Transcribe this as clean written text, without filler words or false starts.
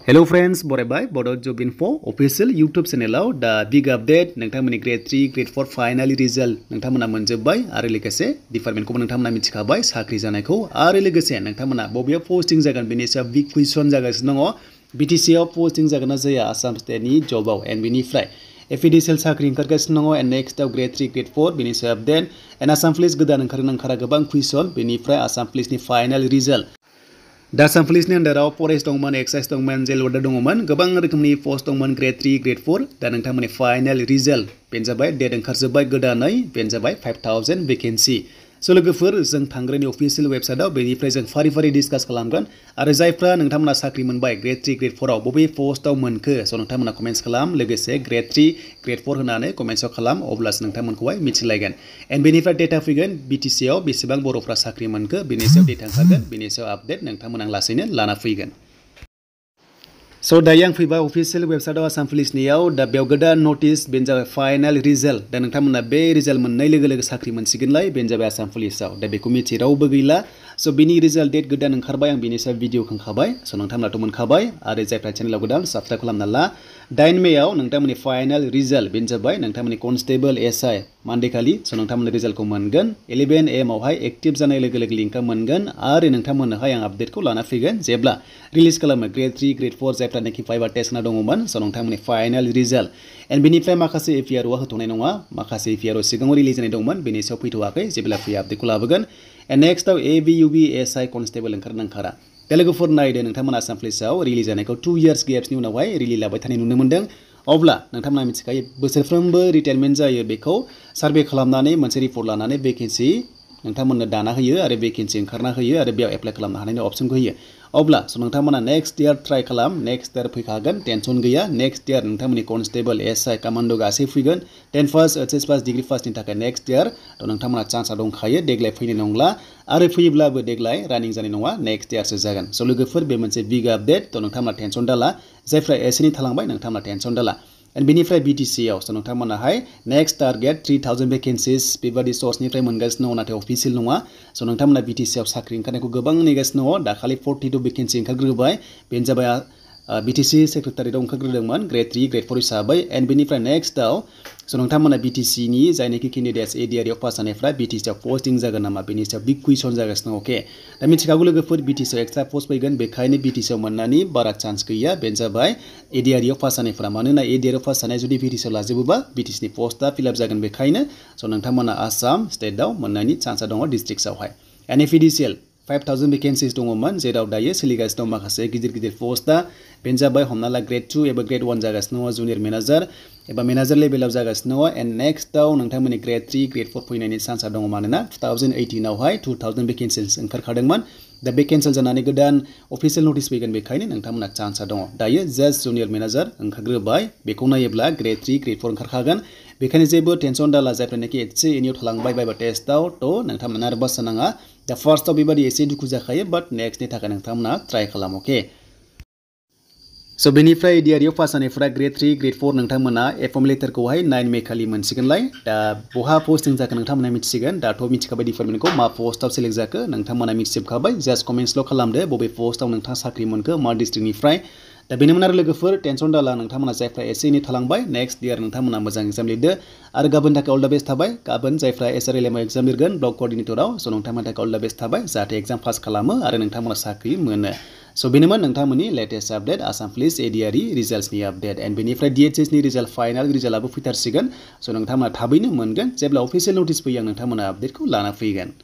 Hello friends, bye Bodo Job Info official YouTube channel da big update नोंथांमोननि grade 3 grade 4 finally result नोंथांमोना मोनजोबबाय आरो लोगोसे department खौ नोंथांमोना मिथिखाबाय साख्रि जानायखौ आरो लोगोसे नोंथांमोना बबेयाव पोस्टिं जागोन बेनि सायाव बिग क्वेश्चन जागासिनो दङ BTC आव पोस्टिं जागोन ना जाया आसाम स्टेटनि जबाव एन्ड बेनिफ्राय APDCL साख्रि ओंखारगासिनो दङ एन्ड नेक्स्ट आव grade 3 grade 4 बेनि सायाव अपडेट एन्ड आसाम पुलिस गोदान ओंखारा गोबां क्वेश्चन बेनिफ्राय आसाम पुलिसनि फाइनाल रिजाल्ट दा आसाम पुलिसनि आन्डाराव फरेस्ट दंमोन एक्साइज दंमोन जेल वार्डार दंमोन गोबां रोखोमनि पोस्ट दंमोन grade 3 grade 4 दा नोंथांमोननि फाइनाल रिजाल्ट बेनो जाबाय डेट ओंखारजोबबाय गोदानै बेनो जाबाय 5000 वेकेन्सि स' लोगोफोर जों थांग्रोनि अफिसियेल वेबसाइटआव बेनिफ्राय जों फारि फारि डिसकास खालामगोन आरो जायफ्रा नोंथांमोना साख्रि मोनबाय grade 3 grade 4 आव बबे पोस्टआव मोनखो स' नोंथांमोना कमेन्ट्स खालाम लोगोसे grade 3 grade 4 होनानै कमेन्ट्सआव खालाम अब्लासो नोंथांमोनखौहाय मिथिलायगोन एन्ड बेनिफ्राय डेटा फैगोन BTC आव बेसेबां बर'फ्रा साख्रि मोनखो बेनि सायाव डेटा ओंखारगोन बेनि सायाव आपडेट नोंथांमोना लासैनो लाना फैगोन स' दायो आं फैबाय अफिसियेल वेबसाइटआव आसाम पुलिसनियाव दा बेयाव गोदान नटिस बेनो जाबाय फाइनाल रिजाल्ट दा नोंथांमोना बे रिजाल्ट मोननाय लोगो लोगो साख्रि मोनसिगोनलाय बेनो जाबाय आसाम पुलिसआव दा बेखौ मिथियै रावबो गैला स' बिनि रिजाल्ट डेट गोदान ओंखारबाय आं बिनि सायाव भिडिअ खांखाबाय स' नोंथांमोनाथ' मोनखाबाय आरो जायफ्रा चेनेलाव गोदान साबस्क्राइब खालामना ला 9 मेआव नोंथांमोननि फाइनाल रिजाल्ट बेनो जाबाय नोंथांमोननि कनस्टेबल SI मानडे खालि स' नोंथांमोननि रिजाल्टखौ मोनगोन 11 AM आवहाय एक्टिभ जानाय लोगो लोगो लिंकआ मोनगोन आरो नोंथांमोननोहाय आं आपडेटखौ लाना फैगोन जेब्ला रिलिज खालामो grade 3 grade 4 जायफ्रानोखि फाइभा टेस्ट होना दङमोन स' नोंथांमोननि फाइनाल रिजाल्ट एन्ड बेनिफ्राय माखासे APROआ होथ'नाय नङा माखासे APRO सिगाङाव रिलिज जानाय दंमोन बेनि सायाव फैथ'वाखै जेब्ला फैयो आपडेटखौ लाबोगोन एन्ड नेक्स्टआव ABUB SI कनस्टेबल ओंखारा दा लोगोफोर नायदो नोंथांमोना आसाम पुलिसआव रिलिज जानायखौ 2 years गेप्सनि उनावहाय रिलिज लाबाय थानाय नुनो मोन्दों अब्ला नोंथांमोना मिथिखायो बोसोरफ्रोमबो रिटायारमेन्ट जायो बेखौ सार्भे खालामनानै मोनसे रिपर्ट लानानै भेकेन्सि नोंथांमोननो दाना होयो आरो भेकेन्सि ओंखारना होयो आरो बेयाव एप्लाइ खालामनो हानायनि अप्सनखौ होयो अब्ला स' नोंथांमोना नेक्स्ट इयार ट्राइ खालाम नेक्स्ट इयार फैखागोन टेनसन गैया नेक्स्ट इयार नोंथांमोननि कनस्टेबल SI कमान्ड' गासै फैगोन 10 पास HS पास डिग्री पासनि थाखाय नेक्स्ट इयार थ' नोंथांमोना चान्सआ दंखायो देग्लाय फैनाय नंला आरो फैयोब्लाबो देग्लाय रानिं जानाय नङा नेक्स्ट इयारसो जागोन स' लोगोफोर बे मोनसे बिग आपडेट थ' नोंथांमोना टेनसन दाला जायफ्रा एसेनि थालांबाय नोंथांमोना टेनसन दाला एन्ड बेनिफ्राय BTC आव स' नोंथांमोनाहाय नेक्स्ट टारगेट 3000 भेकेन्सिस बेबादि सर्सनिफ्राय मोनगासिनो दङ नाथाय अफिसियेल नङा स' नोंथांमोना BTC आव साख्रि ओंखारनायखौ गोबां नेगासिनो दङ दाखालि 42 भेकेन्सि ओंखारग्रोबाय बेनो जाबाय BTC सेक्रेटारियेटआव ओंखारग्रोदोंमोन grade 3 grade 4 हिसाबै एन्ड बेनिफ्राय नेक्स्टआव स' नोंथांमोना BTC नि जायनाखि केन्डिडेट्स ADRE आव पास जानायफ्रा BTC आव पस्टिं जागोन नामा बेनि सायाव बिग कुइसन जागासिनो अके दा मिथिखागौ लोगोफोर BTC आव एक्सट्रा पस्ट फैगोन बेखायनो BTC आव मोननायनि बारा चान्स गैया बेनो जाबाय ADRE आव पास जानायफ्रा मानोना ADRE आव पास जानाय जुदि BTC आव लाजोबोबा BTC नि पस्टआ फिलआप जागोन बेखायनो स' नोंथांमोना आसाम स्टेटआव मोननायनि चान्सआ दङ डिस्ट्रिक्टआवहाय एन्ड APDCL 5000 भेकेन्सिस दङमोन जेराव दायो सोलिगासिनो दं माखासे गिदिर पस्टआ बेनो जाबाय हमना ला grade 2 एबा grade 1 जागासिनो दङ जुनियर मेनेजार एबा मेनेजार लेभेलाव जागासिनो दङ एन्ड नेक्स्टआव नोंथांमोननि grade 3 grade 4 फैनायनि चान्सआ दङ मानोना 2018 आवहाय 2000 भेकेन्सिस ओंखारखादोंमोन दा बे केन्सेल जानानै गोदान अफिसियेल नटिस फैगोन बेखायनो नोंथांमोना चान्सआ दङ दायो जास्ट जुनियर मेनेजार ओंखारग्रोबाय बेखौ नायोब्ला grade 3 grade 4 ओंखारखागोन बेखायनो जेबो टेनसन दाला जायफ्रानोखि एसे एनियाव थालांबाय बायबा टेस्टआव थ' नोंथांमोना नार्भास जानाङा दा फार्स्टआव बेबादि एसे दुखु जाखायो बाट नेक्स्टनि थाखाय नोंथांमोना ट्राइ खालाम अके स' बेनिफ्राय ADRE आव पास जानायफ्रा grade 3 grade 4 नोंथांमोना एपइन्टमेन्ट लेटारखौहाय 9 मे खालि मोनसिगोनलाय दा बहा पस्टिं जाखो नोंथांमोना मिथिसिगोन दाथ' मिथिखाबाय डिपार्टमेन्टखौ मा पस्टआव सेलेक्ट जाखो नोंथांमोना मिथिजोबखाबाय जास्ट कमेन्ट्सल' खालामदो बबे पस्टआव नोंथाङा साख्रि मोनखो मा डिस्ट्रिक्टनिफ्राय दा बेनोमोन आरो लोगोफोर टेनसन दाला नोंथांमोना जायफ्रा एसे एनै थालांबाय नेक्स्ट इयार नोंथांमोना मोजां एग्जाम लिरदो आरो गाबोन थाखाय अल दा बेस्ट थाबाय गाबोन जायफ्रा SRLM आव एग्जाम लिरगोन ब्लक कअर्डिनेटराव स' नोंथांमोननि थाखाय अल दा बेस्ट थाबाय जाहाथे एग्जाम पास खालामो आरो नोंथांमोना साख्रि मोनो स' बेनोमोन नोंथांमोननि latest update Assam police ADRE रिजाल्टसनि आपडेट एन्ड बेनिफ्राय DHS नि रिजाल्ट फाइनाल रिजाल्टआबो फैथारसिगोन स' नोंथांमोना थाबैनो मोनगोन जेब्ला अफिसियेल नटिस फैयो आं नोंथांमोना आपडेटखौ लाना फैगोन